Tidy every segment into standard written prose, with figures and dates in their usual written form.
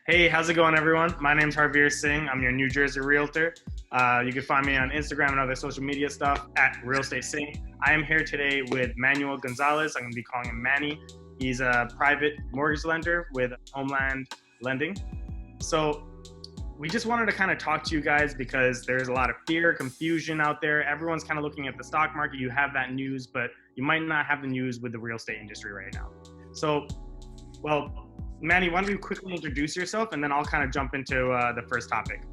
Hey, how's it going, everyone? My name's Harveer Singh. I'm your New Jersey Realtor. You can find me on Instagram and other social media stuff at Realty Sing. I am here today with Manuel Gonzalez. I'm going to be calling him Manny. He's a private mortgage lender with Homeland Lending. So we just wanted to kind of talk to you guys because there's a lot of fear, confusion out there. Everyone's kind of looking at the stock market. You have that news, but you might not have the news with the real estate industry right now. So, Manny, why don't you quickly introduce yourself, and then I'll kind of jump into the first topic.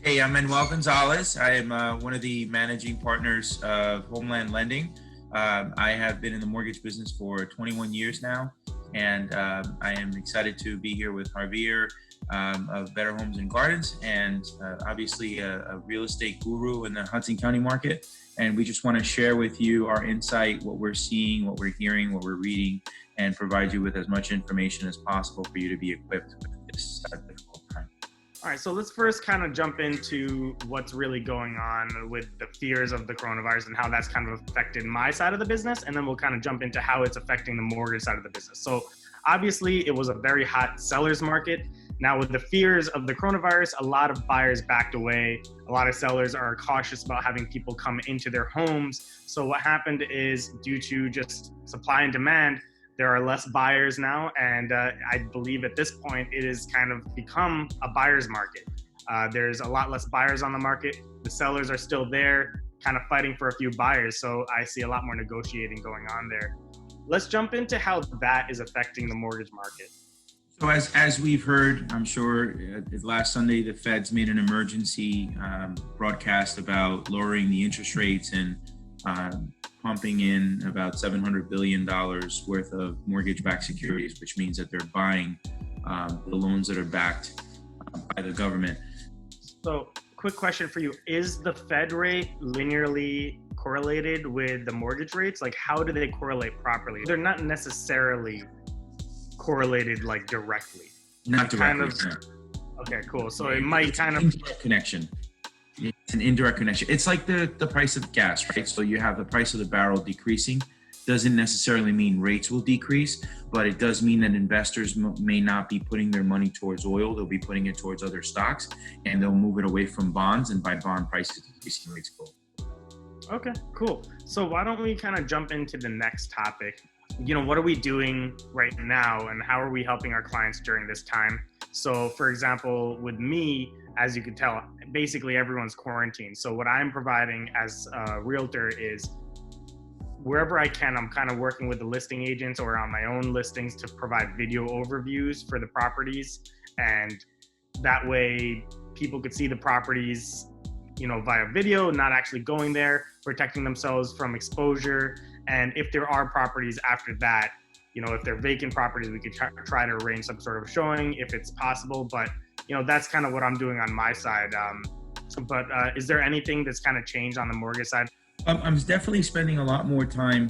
Hey, I'm Manuel Gonzalez. I am one of the managing partners of Homeland Lending. I have been in the mortgage business for 21 years now, and I am excited to be here with Harveer of Better Homes and Gardens, and obviously a real estate guru in the Hudson County market. And we just want to share with you our insight, what we're seeing, what we're hearing, what we're reading, and provide you with as much information as possible for you to be equipped with this difficult time. All right, so let's first kind of jump into what's really going on with the fears of the coronavirus and how that's kind of affected my side of the business, and then we'll kind of jump into how it's affecting the mortgage side of the business. So obviously, it was a very hot seller's market. Now, with the fears of the coronavirus, a lot of buyers backed away. A lot of sellers are cautious about having people come into their homes. So what happened is, due to just supply and demand, there are less buyers now, and I believe at this point it has kind of become a buyer's market. There's a lot less buyers on the market. The sellers are still there, kind of fighting for a few buyers, so I see a lot more negotiating going on there. Let's jump into how that is affecting the mortgage market. So as we've heard, I'm sure last Sunday, the Feds made an emergency broadcast about lowering the interest rates and pumping in about $700 billion worth of mortgage-backed securities, which means that they're buying the loans that are backed by the government. So, quick question for you. Is the Fed rate linearly correlated with the mortgage rates? Like, how do they correlate properly? They're not necessarily correlated, like, directly. Not directly. Okay, cool. So it might kind of... Indirect connection. It's an indirect connection. It's like the price of gas, right? So you have the price of the barrel decreasing. Doesn't necessarily mean rates will decrease, but it does mean that investors may not be putting their money towards oil. They'll be putting it towards other stocks, and they'll move it away from bonds, and by bond prices decreasing, rates go. Okay, cool. So why don't we kind of jump into the next topic? You know, what are we doing right now, and how are we helping our clients during this time? So, for example, with me, as you can tell, basically everyone's quarantined. So what I'm providing as a realtor is wherever I can, I'm kind of working with the listing agents or on my own listings to provide video overviews for the properties. And that way people could see the properties, you know, via video, not actually going there, protecting themselves from exposure. And if there are properties after that, you know, if they're vacant properties, we could try to arrange some sort of showing if it's possible. But, you know, that's kind of what I'm doing on my side. But is there anything that's kind of changed on the mortgage side? I'm definitely spending a lot more time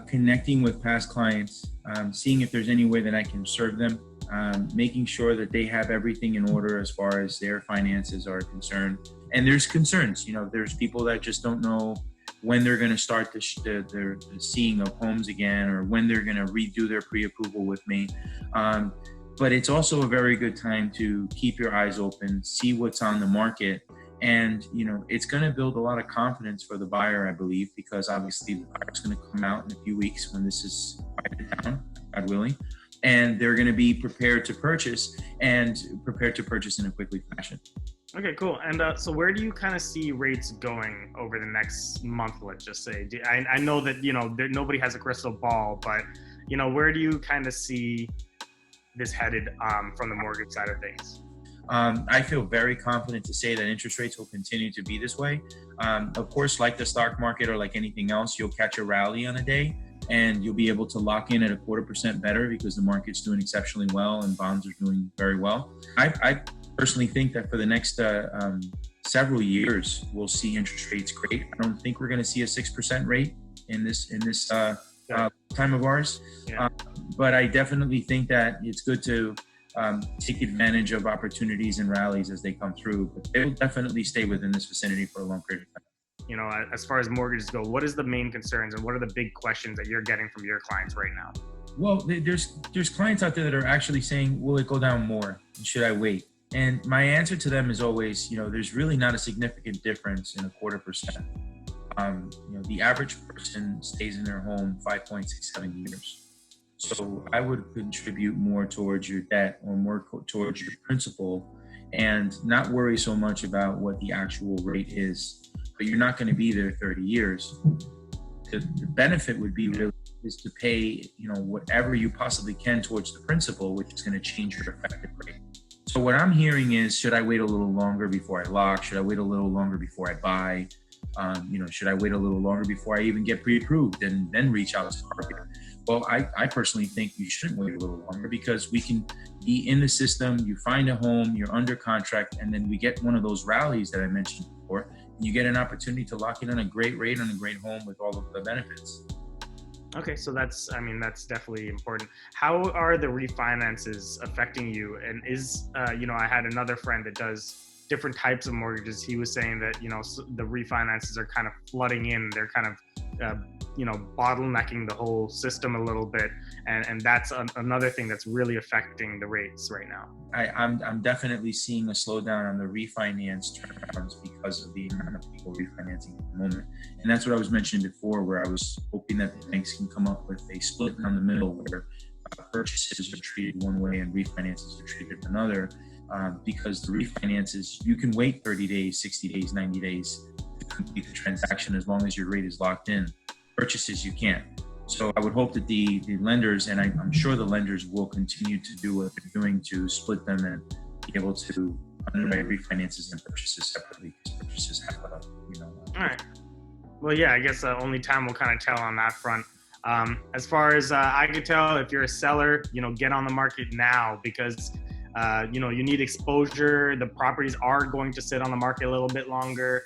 connecting with past clients, seeing if there's any way that I can serve them, making sure that they have everything in order as far as their finances are concerned. And there's concerns, you know, there's people that just don't know when they're going to start the seeing of homes again, or when they're going to redo their pre-approval with me. But it's also a very good time to keep your eyes open, see what's on the market. And, you know, it's going to build a lot of confidence for the buyer, I believe, because obviously the buyer's going to come out in a few weeks when this is quieted down, God willing, and they're going to be prepared to purchase and prepared to purchase in a quickly fashion. Okay, cool. And so where do you kind of see rates going over the next month, let's just say? I know that, you know, nobody has a crystal ball, but, you know, where do you kind of see this headed from the mortgage side of things? I feel very confident to say that interest rates will continue to be this way. Of course, like the stock market or like anything else, you'll catch a rally on a day and you'll be able to lock in at 0.25% better because the market's doing exceptionally well and bonds are doing very well. I personally think that for the next several years, we'll see interest rates great. I don't think we're going to see a 6% rate in this time of ours. Yeah. But I definitely think that it's good to take advantage of opportunities and rallies as they come through. But they will definitely stay within this vicinity for a long period of time. You know, as far as mortgages go, what is the main concerns and what are the big questions that you're getting from your clients right now? Well, there's clients out there that are actually saying, will it go down more? Should I wait? And my answer to them is always, there's really not a significant difference in 0.25%. The average person stays in their home 5.67 years. So I would contribute more towards your debt or more towards your principal and not worry so much about what the actual rate is. But you're not going to be there 30 years. The benefit would be really is to pay, whatever you possibly can towards the principal, which is going to change your effective rate. So what I'm hearing is, should I wait a little longer before I lock? Should I wait a little longer before I buy? Should I wait a little longer before I even get pre-approved and then reach out to Harveer? Well, I personally think you shouldn't wait a little longer because we can be in the system, you find a home, you're under contract, and then we get one of those rallies that I mentioned before, and you get an opportunity to lock in on a great rate on a great home with all of the benefits. Okay, so that's definitely important. How are the refinances affecting you? And I had another friend that does different types of mortgages. He was saying that, the refinances are kind of flooding in. They're kind of, bottlenecking the whole system a little bit. And that's another thing that's really affecting the rates right now. I'm definitely seeing a slowdown on the refinance turnarounds because of the amount of people refinancing at the moment. And that's what I was mentioning before, where I was hoping that the banks can come up with a split down the middle where purchases are treated one way and refinances are treated another. Because the refinances, you can wait 30 days, 60 days, 90 days to complete the transaction as long as your rate is locked in. Purchases, you can't. So I would hope that the lenders, and I'm sure the lenders will continue to do what they're doing to split them and be able to underwrite refinances and purchases separately. Purchases have All right. Well, yeah, I guess only time will kind of tell on that front. As far as I could tell, if you're a seller, get on the market now because you need exposure. The properties are going to sit on the market a little bit longer.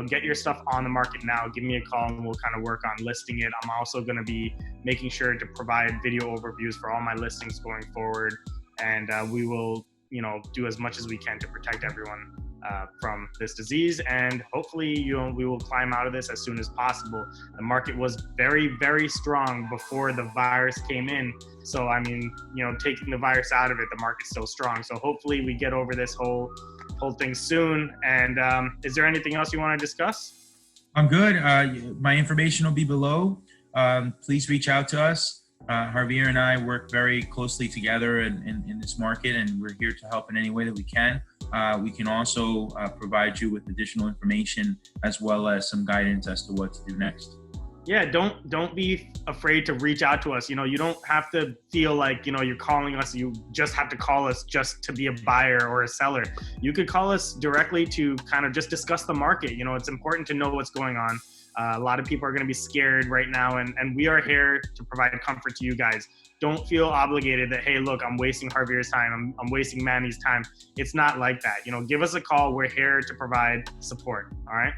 Get your stuff on the market now. Give me a call and we'll kind of work on listing it. I'm also going to be making sure to provide video overviews for all my listings going forward. And we will, do as much as we can to protect everyone from this disease. And hopefully, we will climb out of this as soon as possible. The market was very, very strong before the virus came in. So, taking the virus out of it, the market's still strong. So hopefully we get over this whole thing soon. And is there anything else you want to discuss? I'm good. My information will be below. Please reach out to us. Harveer and I work very closely together in this market, and we're here to help in any way that we can. We can also provide you with additional information as well as some guidance as to what to do next. Yeah, don't be afraid to reach out to us. You don't have to feel like, you're calling us. You just have to call us just to be a buyer or a seller. You could call us directly to kind of just discuss the market. It's important to know what's going on. A lot of people are going to be scared right now, and we are here to provide comfort to you guys. Don't feel obligated that, hey, look, I'm wasting Harveer's time. I'm wasting Manny's time. It's not like that. Give us a call. We're here to provide support. All right.